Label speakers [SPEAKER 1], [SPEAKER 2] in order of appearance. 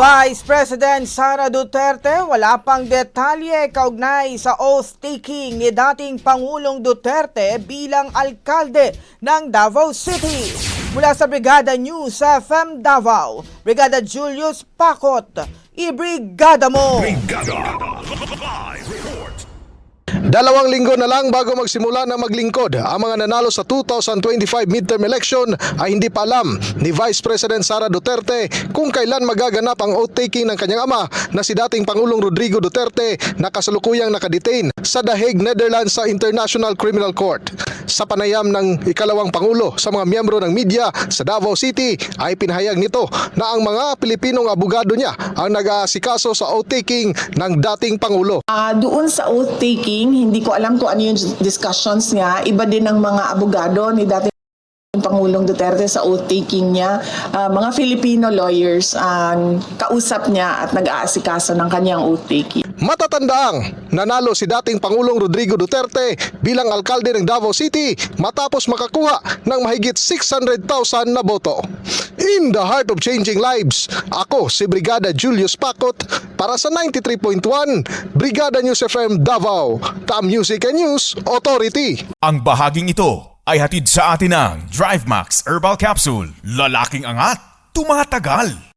[SPEAKER 1] Vice President Sara Duterte wala pang detalye kaugnay sa oath-taking ni dating Pangulong Duterte bilang alkalde ng Davao City. Mula sa Brigada News sa FM Davao, Brigada Julius Pakot, ibrigada mo!
[SPEAKER 2] Brigada Live Report.
[SPEAKER 3] 2 linggo na lang bago magsimula na maglingkod ang mga nanalo sa 2025 midterm election ay hindi pa alam ni Vice President Sara Duterte kung kailan magaganap ang oath-taking ng kanyang ama na si dating Pangulong Rodrigo Duterte na kasalukuyang nakadetain sa The Hague, Netherlands sa International Criminal Court. Sa panayam ng ikalawang Pangulo sa mga miyembro ng media sa Davao City ay pinahayag nito na ang mga Pilipinong abogado niya ang nag-aasikaso sa oath-taking ng dating Pangulo.
[SPEAKER 4] Doon sa oath-taking, hindi ko alam kung ano yung discussions niya. Iba din ang mga abogado ni dating Pangulong Duterte sa oath-taking niya. Mga Filipino lawyers ang kausap niya at nag-aasikaso ng kanyang oath-taking.
[SPEAKER 3] Matatandaang nanalo si dating Pangulong Rodrigo Duterte bilang alkalde ng Davao City matapos makakuha ng mahigit 600,000 na boto. In the heart of changing lives, ako si Brigada Julius Pakot para sa 93.1 Brigada News FM Davao, the Music and News Authority.
[SPEAKER 2] Ang bahaging ito ay hatid sa atin ng DriveMax Herbal Capsule. Lalaking angat, tumatagal.